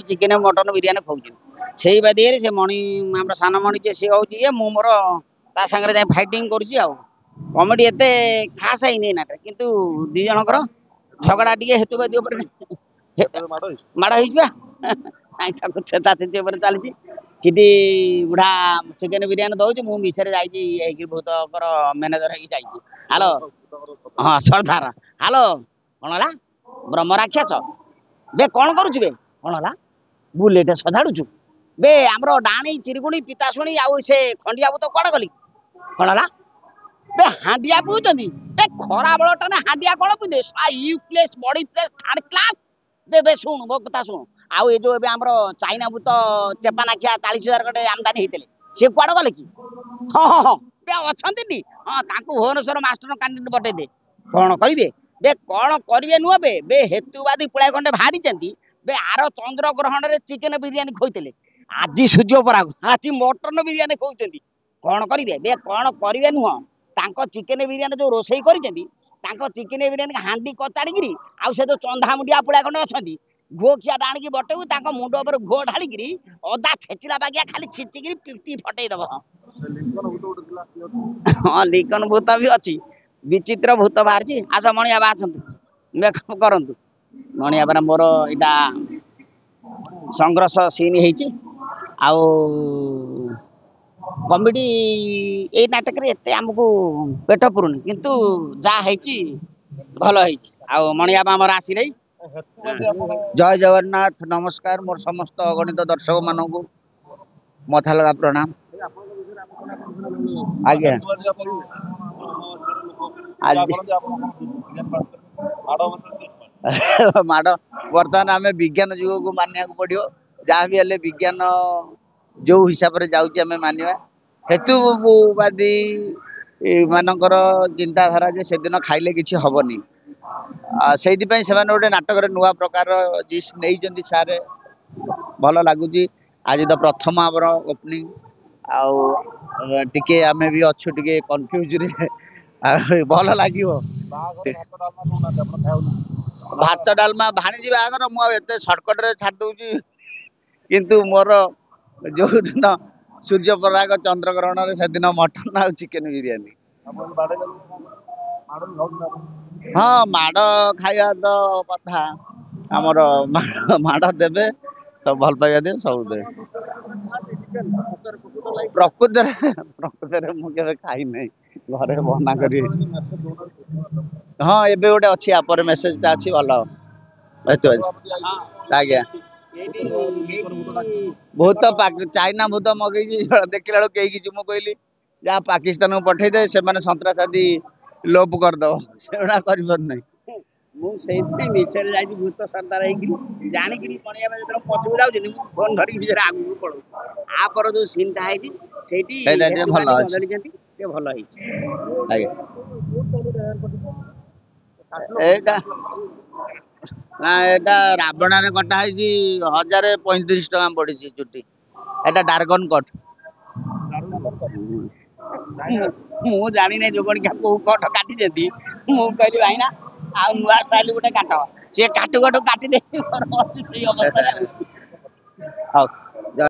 Chicken mutton biryani खाऊँ से बादी से मणि आम सान मणि जे सी हूँ ये मुझे मोर ता सागर जाए फाइटिंग करुच्ची कमेडी एत खास है ना कितु दी जनकर झगड़ा टे हेतु बादी माड़ छेचा चलती कि बुढ़ा चिकेन बिरियानी दौर मुझे मिसरे जाइए भूतकर मैनेजर हेलो हाँ सरदार हेलो कौन है ब्रह्म राक्षस बे कौन करुच बे कौन है बुलेट सजाड़ुचु बे आमर डाणी चिरगुणी पिताशुणी आउ से खंडिया भूत कौन गली कौन है बे हांडिया पीउछंती बे खरा बळटने हांडिया कोन पिदे यू प्लेस बॉडी प्लेस थर्ड क्लास बे बे सुन मो कथा सुन आउ ए जो एबे हमरो चाइना भूत चेपानाखिया 40,000 गटे आमदानी हेतले से कुआड गले कि हां हां हां बे अछंती नी हां तांको भुवनेश्वर मास्टर कैंडिडेट बटे दे कोन करिवे बे कोन करिवे नुआ बे बे हेतुवादी पुळाय खंडे भारी चंती बे आरो चंद्र ग्रहण रे चिकेन बिरियानी खोइतले आजि सूर्य पराग आजि मटन बिरियानी खोइचंती कोन करिवे बे कोन करिवे नुआ तांको चिकेन बिरियानी जो रोसई करिसेंती तांको चिकेन बिरियानी हांडी कचाड़ी आउ से जो चंदा मुंडिया पुळा खंडे अछंती घो खिया डाणी बटेउ तांको मुंड ऊपर घो ढालिकी अदा छेचिला बागिया खाली छिचिकी पिटी फटई दब हाँ लिकन भूत भी अच्छी विचित्र भूत बाहर आस मणिया आसतु मेकअप करतु मणिया मोर इटा संघर्ष सीन हो कमेडी ए नाटक रे एते हमको पेट पुरुनी किंतु जा हेची भल हेची आ मणिया हमर आसी नै जय जगन्नाथ नमस्कार मोर समस्त अगणित दर्शक मानू मथा लगा प्रणाम आज्ञा माड़ बर्तमान आम विज्ञान जुग को मानिया पड़ो जहाँ भी हेल्ले विज्ञान जो हिसाब से जाऊँ मानवा हेतुवादी मानकर चिंताधारा जे से दिन खाइले किसी हेनी से गोटे नाटक नुआ प्रकार डिश नहीं सारे भल लगुच आज तो प्रथम आमर ओपनिंग आके आम भी अच्छु टे कन्फ्यूज भल लगे भात डालमा भाणीजी बागर मुझे सर्टकट छाड़ दूसरी किंतु मोर जो दिन सूर्य पराग चंद्र ग्रहण से दिन मटन आ चिकेन बिरियानी हाँ माड़ खाया तो कथा आमर माड़ देवे सब भल पाइबा दे सब दे प्रकृत मुझे खाई ना घरे बना कर हाँ एबे गोटे अच्छी आप मेसेज अच्छी भल आज्ञा भूत चाइना भूत मगई देखला बेलू कई कहली जहाँ पाकिस्तान को पठे दे से सन्त्रासादी लोप करदब से करना मुझे भूत सरदार जाणिक पचू जाऊँ फोन धरिक आगू पड़ो आपर जो सीनटा है भल ना एटा रावण कटा है 1035 टका पड़ी चुटी एटा डार्गन कट मु जानी नहीं जो कट काटी देती मु कहली भाईना आ नुआ स्टाइल गोटे काट सी काटू काटू काटी दे अवस्था।